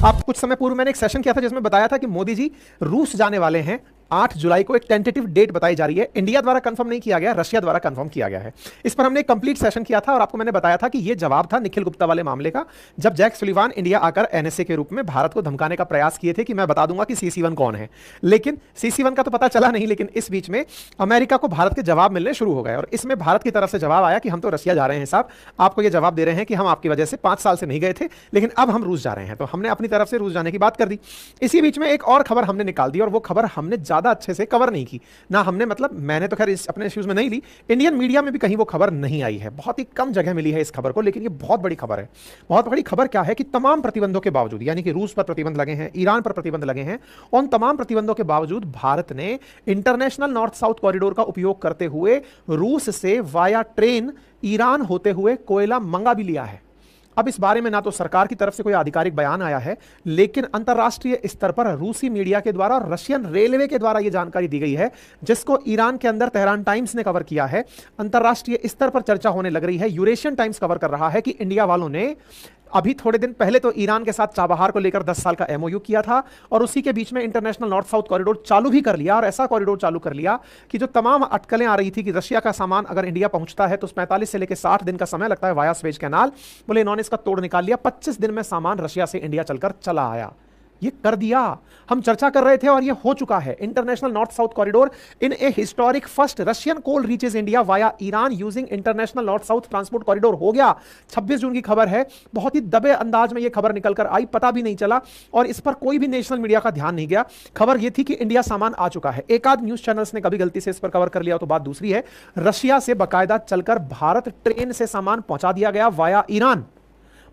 आप कुछ समय पूर्व मैंने एक सेशन किया था जिसमें बताया था कि मोदी जी रूस जाने वाले हैं 8 जुलाई को। एक टेंटेटिव डेट बताई जा रही है, इंडिया द्वारा कंफर्म नहीं किया गया, रशिया द्वारा कंफर्म किया गया है। इस पर हमने एक कंप्लीट सेशन किया था और आपको मैंने बताया था कि यह जवाब था निखिल गुप्ता वाले मामले का, जब जैक सुलिवान इंडिया आकर एनएसए के रूप में भारत को धमकाने का प्रयास किए थे कि मैं बता दूंगा कि CC1 कौन है। लेकिन CC1 का तो पता चला नहीं, लेकिन इस बीच में अमेरिका को भारत के जवाब मिलने शुरू हो गए और इसमें भारत की तरफ से जवाब आया कि हम तो रशिया जा रहे हैं साहब, आपको यह जवाब दे रहे हैं कि हम आपकी वजह से 5 साल से नहीं गए थे, लेकिन अब हम रूस जा रहे हैं। तो हमने अपनी तरफ से रूस जाने की बात कर दी। इसी बीच में एक और खबर हमने निकाल दी और वो खबर हमने ज्यादा अच्छे से कवर नहीं की ना, हमने मतलब मैंने तो खैर अपने इश्यूज में नहीं ली, इंडियन मीडिया में भी कहीं वो खबर नहीं आई है, बहुत ही कम जगह मिली है इस खबर को, लेकिन ये बहुत बड़ी खबर है। बहुत बड़ी खबर क्या है कि तमाम प्रतिबंधों के बावजूद, यानी कि रूस पर प्रतिबंध लगे हैं, ईरान पर प्रतिबंध लगे हैं, उन तमाम प्रतिबंधों के बावजूद भारत ने इंटरनेशनल नॉर्थ साउथ कॉरिडोर का उपयोग करते हुए रूस से वाया ट्रेन ईरान होते हुए कोयला मंगा भी लिया है। अब इस बारे में ना तो सरकार की तरफ से कोई आधिकारिक बयान आया है, लेकिन अंतर्राष्ट्रीय स्तर पर रूसी मीडिया के द्वारा और रशियन रेलवे के द्वारा यह जानकारी दी गई है, जिसको ईरान के अंदर तेहरान टाइम्स ने कवर किया है। अंतर्राष्ट्रीय स्तर पर चर्चा होने लग रही है, यूरेशियन टाइम्स कवर कर रहा है कि इंडिया वालों ने अभी थोड़े दिन पहले तो ईरान के साथ चाबहार को लेकर 10 साल का MOU किया था और उसी के बीच में इंटरनेशनल नॉर्थ साउथ कॉरिडोर चालू भी कर लिया, और ऐसा कॉरिडोर चालू कर लिया कि जो तमाम अटकलें आ रही थी कि रशिया का सामान अगर इंडिया पहुंचता है तो 45 से लेकर 60 दिन का समय लगता है वाया स्वेज कैनाल, बोले इन्होंने इसका तोड़ निकाल लिया। 25 दिन में सामान रशिया से इंडिया चलकर चला आया। ये कर दिया, हम चर्चा कर रहे थे और ये हो चुका है। International north south corridor in a historic first Russian coal reaches India via Iran using international north south transport corridor हो गया। 26 जून की खबर है, बहुत ही दबे अंदाज में ये खबर निकलकर आई, पता भी नहीं चला और इस पर कोई भी नेशनल मीडिया का ध्यान नहीं गया। खबर यह थी कि इंडिया सामान आ चुका है। एक आध न्यूज चैनल्स ने कभी गलती से इस पर कवर कर लिया तो बात दूसरी है। रशिया से बाकायदा चलकर भारत ट्रेन से सामान पहुंचा दिया गया वाया ईरान।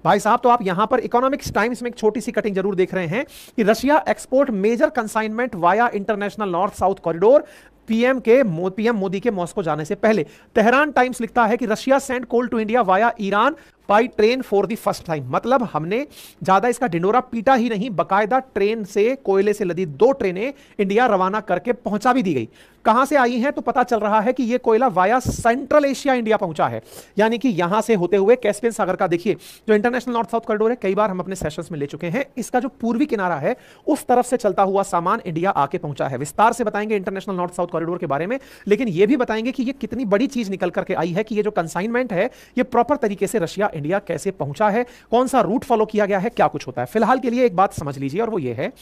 भाई साहब, तो आप यहां पर इकोनॉमिक्स टाइम्स में एक छोटी सी कटिंग जरूर देख रहे हैं कि Russia export major consignment via international north south corridor PM Modi के मॉस्को जाने से पहले। तेहरान टाइम्स लिखता है कि Russia send coal to India via Iran by train for the first time. मतलब हमने ज्यादा इसका ढिंडोरा पीटा ही नहीं, बकायदा ट्रेन से कोयले से लदी 2 ट्रेनें इंडिया रवाना करके पहुंचा भी दी गई। कहां से आई हैं तो पता चल रहा है कि यह कोयला वाया सेंट्रल एशिया इंडिया पहुंचा है, यानी कि यहां से होते हुए कैस्पियन सागर का देखिए जो इंटरनेशनल नॉर्थ साउथ कॉरिडोर है, कई बार हम अपने सेशंस में ले चुके हैं, इसका जो पूर्वी किनारा है उस तरफ से चलता हुआ सामान इंडिया आके पहुंचा है। विस्तार से बताएंगे इंटरनेशनल नॉर्थ साउथ कॉरिडोर के बारे में, लेकिन यह भी बताएंगे कि यह कितनी बड़ी चीज निकल करके आई है कि यह जो कंसाइनमेंट है यह प्रॉपर तरीके से रशिया इंडिया कैसे पहुंचा है, कौन सा रूट फॉलो किया गया है, क्या कुछ होता है। फिलहाल के लिए एक बात समझ लीजिए और वो ये है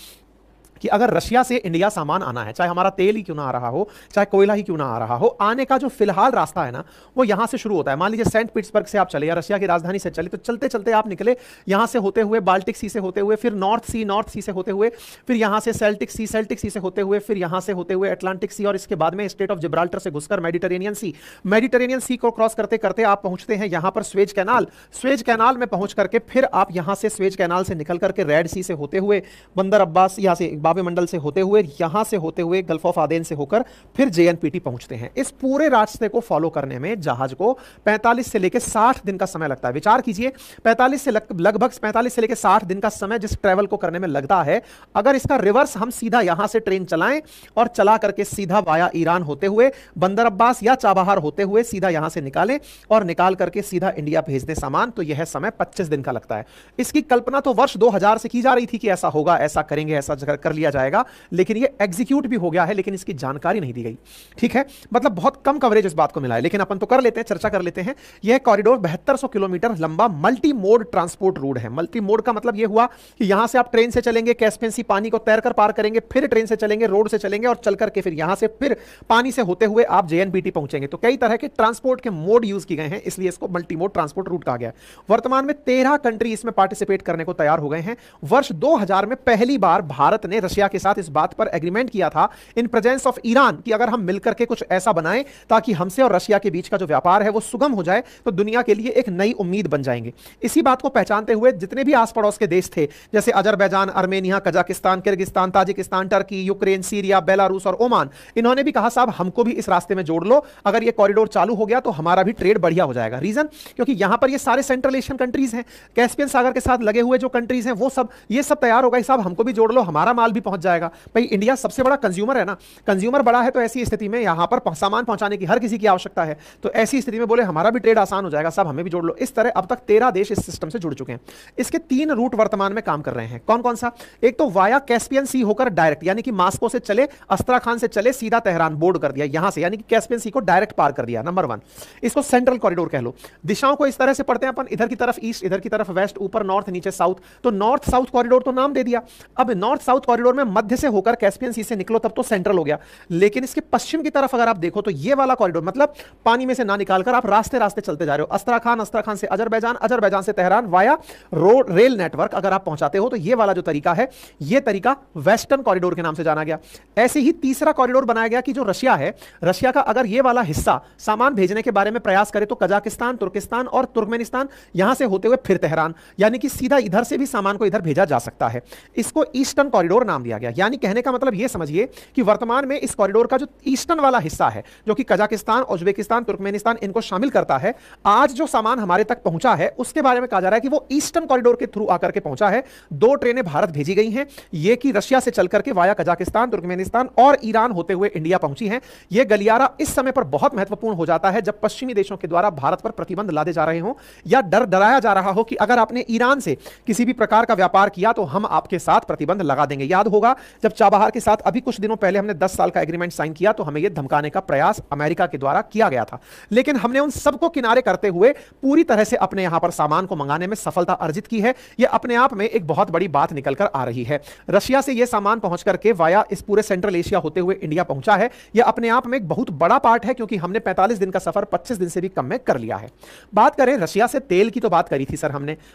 कि अगर रशिया से इंडिया सामान आना है, चाहे हमारा तेल ही क्यों ना आ रहा हो, चाहे कोयला ही क्यों ना आ रहा हो, आने का जो फिलहाल रास्ता है ना वो यहां से शुरू होता है। मान लीजिए सेंट पीटर्सबर्ग से आप चले या रशिया की राजधानी से चले, तो चलते चलते आप निकले यहां से होते हुए बाल्टिक सी से होते हुए, फिर नॉर्थ सी से होते हुए, फिर यहां से सेल्टिक सी से होते हुए, फिर यहां से होते हुए अटलांटिक सी, और इसके बाद में स्टेट ऑफ जिब्राल्टर से घुसकर मेडिटेरेनियन सी को क्रॉस करते करते आप पहुंचते हैं यहां पर स्वेज कैनाल में पहुंच करके फिर आप यहां से स्वेज कैनाल से निकल करके रेड सी से होते हुए, बंदर अब्बास यहां से बाबे मंडल से होते हुए, यहां से होते हुए गल्फ ऑफ आदेन से होकर फिर JNPT पहुंचते हैं। इस पूरे रास्ते को फॉलो करने में जहाज को 45 से लेकर 60 दिन का समय लगता है। विचार कीजिए, लगभग 45 से लेकर 60 दिन का समय जिस ट्रेवल को करने में लगता है, अगर इसका रिवर्स हम सीधा यहां से ट्रेन चलाएं और चला करके सीधा वाया ईरान होते हुए बंदर अब्बास या चाबहार होते हुए सीधा यहां से निकालें और निकाल करके सीधा इंडिया भेज दे सामान, तो यह समय 25 दिन का लगता है। इसकी कल्पना तो वर्ष 2000 से की जा रही थी कि ऐसा होगा, ऐसा करेंगे, ऐसा कर लिया जाएगा, लेकिन ये एग्जीक्यूट भी हो गया है, लेकिन इसकी जानकारी नहीं दी गई। ठीक है, मतलब बहुत कम कवरेज इस बात को मिला है, लेकिन अपन तो कर लेते हैं, चर्चा कर लेते हैं। यह कॉरिडोर 7200 किलोमीटर लंबा मल्टी मोड ट्रांसपोर्ट रूट है। मल्टी मोड का मतलब यह हुआ कि यहां से आप ट्रेन से चलेंगे, कैस्पियन सी पानी को तैरकर पार करेंगे, फिर ट्रेन से चलेंगे, रोड से चलेंगे और चल करके फिर यहां से फिर पानी से होते हुए आप JNPT पहुंचेंगे। तो कई तरह के ट्रांसपोर्ट के मोड यूज किए गए हैं, इसलिए इसको मल्टी मोड ट्रांसपोर्ट रूट कहा गया। वर्तमान में 13 कंट्री इसमें पार्टिसिपेट करने को तैयार हो गए हैं। वर्ष 2000 में पहली बार भारत ने रशिया के साथ इस बात पर एग्रीमेंट किया था इन प्रेजेंस ऑफ ईरान कि अगर हम मिलकर के कुछ ऐसा बनाएं ताकि हमसे और रशिया के बीच का जो व्यापार है वो सुगम हो जाए, तो दुनिया के लिए एक नई उम्मीद बन जाएंगे। इसी बात को पहचानते हुए जितने भी आस पड़ोस के देश थे, जैसे Azerbaijan, Armenia, Kazakhstan, Kyrgyzstan, Tajikistan, Turkey, Ukraine, Syria, Belarus और ओमान, इन्होंने भी कहा साहब हमको भी इस रास्ते में जोड़ लो, अगर ये कॉरिडोर चालू हो गया तो हमारा भी ट्रेड बढ़िया हो जाएगा। रीजन, क्योंकि यहां पर ये सारे सेंट्रल एशियन कंट्रीज हैं, कैस्पियन सागर के साथ लगे हुए जो कंट्रीज हैं वो सब, ये सब तैयार हो गए, साहब हमको भी जोड़ लो, हमारा माल माल भी पहुंच जाएगा। भाई इंडिया सबसे बड़ा कंज्यूमर है ना, कंज्यूमर बड़ा है तो ऐसी स्थिति में यहां पर सामान पहुंचाने की हर किसी की आवश्यकता है, तो ऐसी स्थिति में बोले हमारा भी ट्रेड आसान हो जाएगा, सब हमें भी जोड़ लो। इस तरह अब तक 13 देश इस सिस्टम से जुड़ चुके हैं। इसके 3 रूट वर्तमान में काम कर रहे हैं। कौन कौन सा? एक तो वाया कैस्पियन सी होकर डायरेक्ट, यानी कि मास्को से चले, अस्त्राखान से चले, सीधा तेहरान बोर्ड कर दिया यहां से, यानी कि कैस्पियन सी को डायरेक्ट पार कर दिया। नंबर 1, इसको सेंट्रल कॉरिडोर कह लो। दिशाओं को इस तरह से पढ़ते हैं अपन, इधर की तरफ ईस्ट, इधर की तरफ वेस्ट, ऊपर नॉर्थ, नीचे साउथ, तो नॉर्थ साउथ कॉरिडोर तो नाम दे दिया। अब नॉर्थ साउथ कॉरिडोर में मध्य से होकर कैस्पियन सी से निकलो तब तो सेंट्रल हो गया, लेकिन इसके पश्चिम की तरफ अगर आप देखो तो ये वाला कॉरिडोर, मतलब पानी में से ना निकालकर आप रास्ते रास्ते चलते जा रहे हो, अस्त्राखान, अस्त्राखान से अजरबैजान, अजरबैजान से Tehran, via road rail network अगर आप पहुंचाते हो, तो ये वाला जो तरीका है, ये तरीका वेस्टर्न कॉरिडोर के नाम से जाना गया। ऐसे ही तीसरा कॉरिडोर बनाया गया कि जो रशिया है, रशिया का अगर ये वाला हिस्सा सामान भेजने के बारे में प्रयास करे तो कजाकिस्तान, तुर्किस्तान और तुर्कमेनिस्तान, यहां से होते हुए फिर तेहरान, यानी कि सीधा इधर से भी सामान को इधर भेजा जा सकता है। इसको ईस्टर्न कॉरिडोर नाम दिया गया। यानी कहने का मतलब ये समझिए कि वर्तमान में इस कॉरिडोर का जो ईस्टर्न वाला हिस्सा है, जो कि कजाकिस्तान, उज्बेकिस्तान, तुर्कमेनिस्तान इनको शामिल करता है, आज जो सामान हमारे तक पहुंचा है उसके बारे में कहा जा रहा है कि वो ईस्टर्न कॉरिडोर के थ्रू आकर के पहुंचा है। 2 ट्रेनें भारत भेजी गई हैं, ये कि रशिया से चल करके वाया कजाकिस्तान, तुर्कमेनिस्तान और ईरान होते हुए इंडिया पहुंची हैं। ये गलियारा इस समय पर बहुत महत्वपूर्ण हो जाता है जब पश्चिमी देशों के द्वारा भारत पर प्रतिबंध लादे जा रहे हो या डराया जा रहा हो कि अगर आपने ईरान से किसी भी प्रकार का व्यापार किया तो हम आपके साथ प्रतिबंध लगा देंगे। याद होगा जब चाबहार के साथ अभी कुछ दिनों पहले हमने 10 साल का एग्रीमेंट साइन किया तो हमें यह धमकाने का प्रयास अमेरिका के द्वारा किया गया था, लेकिन हमने उन सबको किनारे करते हुए पूरी तरह से अपने यहां पर सामान को मंगाने में सफलता अर्जित की है। यह अपने आप में एक बहुत बड़ी बात निकलकर आ रही है। रशिया से यह सामान पहुंच करके वाया इस पूरे सेंट्रल एशिया होते हुए इंडिया पहुंचा है। यह अपने आप में एक बहुत बड़ा पार्ट है, क्योंकि हमने 45 दिन का सफर 25 दिन से भी कम में कर लिया है। बात करें रशिया से तेल की, तो बात करी थी सर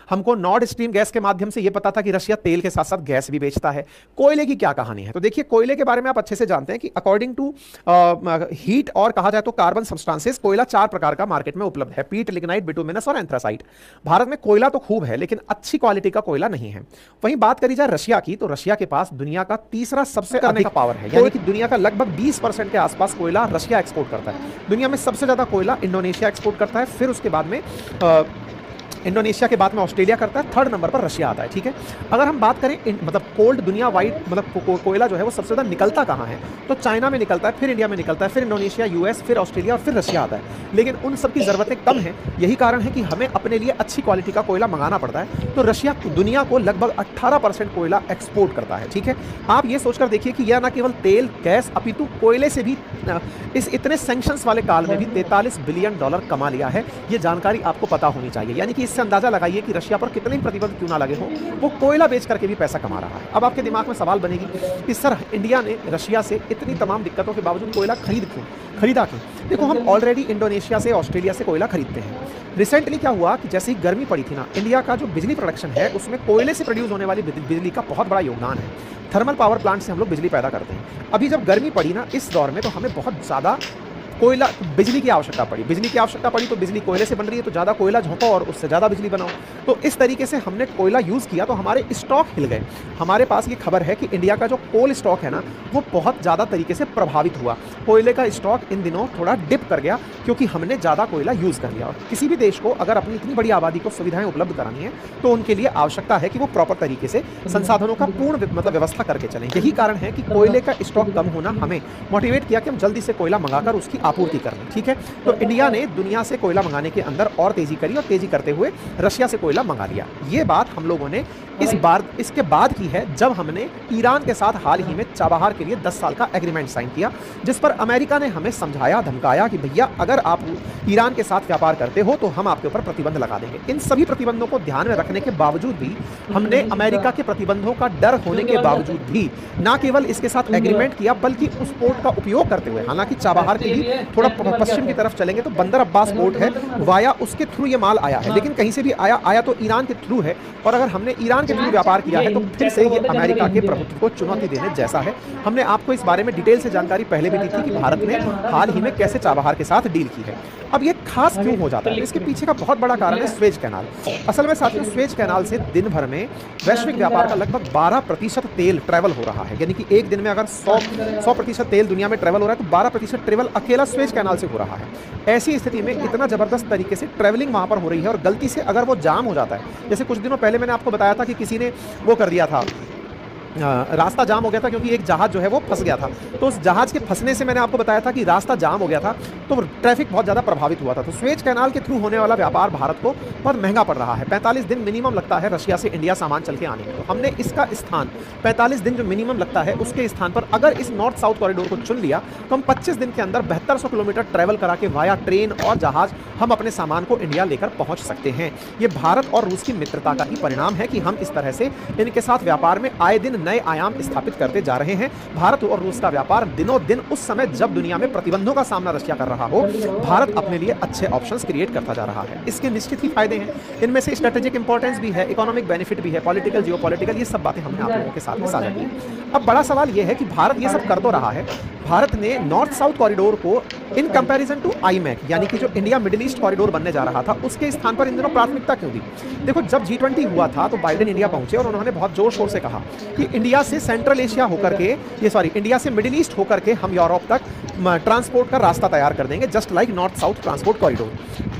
हमको नॉर्ड स्ट्रीम गैस के माध्यम से यह पता था कि रशिया तेल के साथ साथ गैस भी बेचता है। कोयले की क्या कहानी है? तो देखिए, कोयले के बारे में आप अच्छे से जानते हैं कि अकॉर्डिंग टू हीट और कहा जाए तो कार्बन सब्सटेंसेस, कोयला 4 प्रकार का मार्केट में उपलब्ध है, पीट, लिग्नाइट, बिटुमिनस और एंथ्रासाइट। भारत में कोयला तो खूब है, लेकिन अच्छी क्वालिटी का कोयला नहीं है। वहीं बात करी जाए रशिया की, तो रशिया के पास दुनिया का तीसरा सबसे अधिक पावर है, यानी कि दुनिया का लगभग 20% के आसपास कोयला रशिया एक्सपोर्ट करता है। दुनिया में सबसे ज्यादा कोयला इंडोनेशिया एक्सपोर्ट करता है, फिर उसके बाद में इंडोनेशिया के बाद में ऑस्ट्रेलिया करता है, 3rd नंबर पर रशिया आता है। ठीक है, अगर हम बात करें मतलब कोल्ड दुनिया वाइड, मतलब कोयला जो है वो सबसे ज़्यादा निकलता कहाँ है, तो चाइना में निकलता है, फिर इंडिया में निकलता है, फिर इंडोनेशिया, यूएस, फिर ऑस्ट्रेलिया और फिर रशिया आता है। लेकिन उन सब की ज़रूरतें कम हैं, यही कारण है कि हमें अपने लिए अच्छी क्वालिटी का कोयला मंगाना पड़ता है। तो रशिया दुनिया को लगभग 18% कोयला एक्सपोर्ट करता है। ठीक है, आप ये सोचकर देखिए कि यह न केवल तेल, गैस, अपितु कोयले से भी इस इतने सैंक्शंस वाले काल में भी $43 बिलियन कमा लिया है। ये जानकारी आपको पता होनी चाहिए। यानी कि इससे अंदाजा लगाइए कि रशिया पर कितने प्रतिबंध क्यों ना लगे हो, वो कोयला बेच करके भी पैसा कमा रहा है। अब आपके दिमाग में सवाल बनेगी कि सर इंडिया ने रशिया से इतनी तमाम दिक्कतों के बावजूद कोयला खरीदा क्यों? देखो, हम ऑलरेडी इंडोनेशिया से, ऑस्ट्रेलिया से कोयला खरीदते हैं। रिसेंटली क्या हुआ कि जैसे ही गर्मी पड़ी थी ना, इंडिया का जो बिजली प्रोडक्शन है उसमें कोयले से प्रोड्यूस होने वाली बिजली का बहुत बड़ा योगदान है। थर्मल पावर प्लांट से हम लोग बिजली पैदा करते हैं। अभी जब गर्मी पड़ी ना इस दौर में, तो हमें बहुत ज़्यादा कोयला, बिजली की आवश्यकता पड़ी तो बिजली कोयले से बन रही है, तो ज़्यादा कोयला झोंको और उससे ज़्यादा बिजली बनाओ। तो इस तरीके से हमने कोयला यूज़ किया तो हमारे स्टॉक हिल गए। हमारे पास ये खबर है कि इंडिया का जो कोल स्टॉक है ना, वो बहुत ज़्यादा तरीके से प्रभावित हुआ। कोयले का स्टॉक इन दिनों थोड़ा डिप कर गया, क्योंकि हमने ज़्यादा कोयला यूज़ कर लिया। और किसी भी देश को अगर अपनी इतनी बड़ी आबादी को सुविधाएं उपलब्ध करानी है, तो उनके लिए आवश्यकता है कि वो प्रॉपर तरीके से संसाधनों का पूर्ण मतलब व्यवस्था करके चलें। यही कारण है कि कोयले का स्टॉक कम होना हमें मोटिवेट किया कि हम जल्दी से कोयला मंगाकर उसकी आपूर्ति कर लें। ठीक है, तो इंडिया ने दुनिया से कोयला मंगाने के अंदर और तेजी करी, और तेजी करते हुए रशिया से कोयला मंगा लिया। ये बात हम लोगों ने इसके बाद की है, जब हमने ईरान के साथ हाल ही में चाबहार के लिए 10 साल का एग्रीमेंट साइन किया, जिस पर अमेरिका ने हमें समझाया, धमकाया कि भैया अगर आप ईरान के साथ व्यापार करते हो तो हम आपके ऊपर प्रतिबंध लगा देंगे। इन सभी प्रतिबंधों को ध्यान में रखने के बावजूद भी हमने अमेरिका के प्रतिबंधों का डर होने के बावजूद भी ना केवल इसके साथ एग्रीमेंट किया, बल्कि उस पोर्ट का उपयोग करते हुए, हालांकि चाबहार के लिए थोड़ा पश्चिम की तरफ चलेंगे तो बंदर अब्बास पोर्ट है, वाया उसके थ्रू ये माल आया है, लेकिन कहीं से भी आया तो ईरान के थ्रू है। और अगर हमने ईरान के थ्रू व्यापार किया है तो फिर से ये अमेरिका के प्रभुत्व को चुनौती देने जैसा है। हमने आपको इस बारे में डिटेल से जानकारी पहले भी दी थी कि भारत ने हाल ही में कैसे चाबहार के साथ डील की है। अब ये खास क्यों हो जाता है? इसके पीछे का बहुत बड़ा कारण है स्वेज कैनाल। असल में साथियों, स्वेज कैनाल से दिन भर में वैश्विक व्यापार का लगभग 12% तेल ट्रेवल हो रहा है। यानी कि एक दिन में अगर 100% तेल दुनिया में ट्रेवल हो रहा है, तो 12% ट्रेवल अकेला स्वेज कैनाल से हो रहा है। ऐसी स्थिति में इतना जबरदस्त तरीके से ट्रेवलिंग वहां पर हो रही है, और गलती से अगर वो जाम हो जाता है, जैसे कुछ दिनों पहले मैंने आपको बताया था कि किसी ने वो कर दिया था, रास्ता जाम हो गया था क्योंकि एक जहाज जो है वो फंस गया था। तो उस जहाज के फंसने से मैंने आपको बताया था कि रास्ता जाम हो गया था, तो ट्रैफिक बहुत ज़्यादा प्रभावित हुआ था। तो स्वेज कैनाल के थ्रू होने वाला व्यापार भारत को बहुत महंगा पड़ रहा है। 45 दिन मिनिमम लगता है रशिया से इंडिया सामान चल के आने में। तो हमने इसका स्थान 45 दिन जो मिनिमम लगता है उसके स्थान पर अगर इस नॉर्थ साउथ कॉरिडोर को चुन लिया तो हम 25 दिन के अंदर 7200 किलोमीटर ट्रैवल करा के वाया ट्रेन और जहाज हम अपने सामान को इंडिया लेकर पहुंच सकते हैं। ये भारत और रूस की मित्रता का ही परिणाम है कि हम इस तरह से इनके साथ व्यापार में आए दिन नए आयाम स्थापित करते जा रहे हैं। भारत और रूस का व्यापार दिनों दिन उस समय जब दुनिया में प्रतिबंधों का सामना रशिया कर रहा हो, भारत अपने लिए अच्छे ऑप्शंस क्रिएट करता जा रहा है। इसके निश्चित ही फायदे हैं, इनमें से स्ट्रेटेजिक इंपॉर्टेंस भी है, इकोनॉमिक बेनिफिट भी है, पॉलिटिकल जियोपॉलिटिकल, ये सब बातें हमने आप लोगों के साथ में साझा की। अब बड़ा सवाल यह है कि भारत ये सब कर तो रहा है, भारत ने नॉर्थ साउथ कॉरिडोर को इन कंपैरिजन टू आईमैक यानी कि जो इंडिया मिडिल ईस्ट कॉरिडोर बनने जा रहा था उसके स्थान पर इन दिनों प्राथमिकता क्यों दी? देखो, जब G20 हुआ था तो बाइडेन इंडिया पहुंचे और उन्होंने बहुत जोर शोर से कहा कि इंडिया से सेंट्रल एशिया होकर के इंडिया से मिडिल ईस्ट होकर के हम यूरोप तक ट्रांसपोर्ट का रास्ता तैयार कर देंगे, just like north south transport corridor.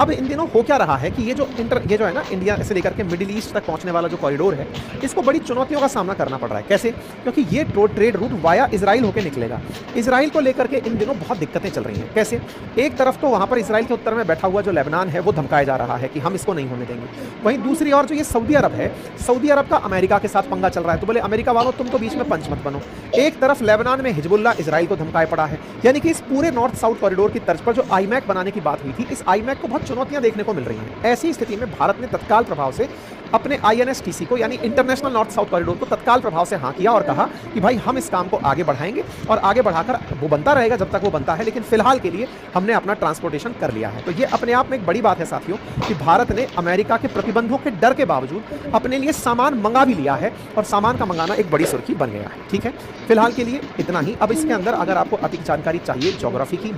अब इन दिनों हो क्या रहा है कि ये जो है ना इंडिया से लेकर के मिडिल ईस्ट तक पहुंचने वाला जो कॉरिडोर है, इसको बड़ी चुनौतियों का सामना करना पड़ रहा है। कैसे? क्योंकि ये ट्रेड रूट वाया इजराइल होकर निकलेगा। इजराइल को लेकर के इन दिनों बहुत दिक्कतें चल रही हैं। कैसे? एक तरफ तो वहां पर इजराइल के उत्तर में बैठा हुआ जो लेबनान है वो धमकाया जा रहा है कि हम इसको नहीं होने देंगे, वहीं दूसरी ओर जो ये सऊदी अरब है, सऊदी अरब का अमेरिका के साथ पंगा चल रहा है। तो बोले अमेरिका वालों तुम तो बीच में पंच मत बनो। एक तरफ लेबनान में हिजबुल्लाह इजराइल को धमकाए पड़ा है। यानी कि इस पूरे नॉर्थ साउथ कॉरिडोर की तर्ज पर जो आईमैक बनाने की बात हुई थी, इस आईमैक को बहुत चुनौतियां देखने को मिल रही हैं। ऐसी स्थिति में भारत ने तत्काल प्रभाव से अपने INSTC को यानी इंटरनेशनल नॉर्थ साउथ कॉरिडोर को तत्काल प्रभाव से हाँ किया और कहा कि भाई हम इस काम को आगे बढ़ाएंगे और आगे बढ़ाकर वो बनता रहेगा जब तक वो बनता है, लेकिन फिलहाल के लिए हमने अपना ट्रांसपोर्टेशन कर लिया है। तो ये अपने आप में एक बड़ी बात है साथियों कि भारत ने अमेरिका के प्रतिबंधों के डर के बावजूद अपने लिए सामान मंगा भी लिया है और सामान का मंगाना एक बड़ी सुर्खी बन गया है। ठीक है, फिलहाल के लिए इतना ही। अब इसके अंदर अगर आपको अधिक जानकारी चाहिए ज्योग्राफी की,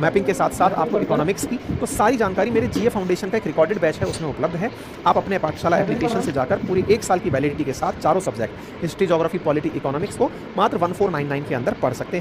मैपिंग के साथ साथ आपको इकोनॉमिक्स की, तो सारी जानकारी मेरे GA फाउंडेशन का एक रिकॉर्डेड बैच है उसमें उपलब्ध है। आप अपने पाठशाला एप्लीकेशन से जाकर पूरी 1 साल की वैलिडिटी के साथ चारों subject history, geography, polity, economics को मात्र 1499 के अंदर पढ़ सकते हैं।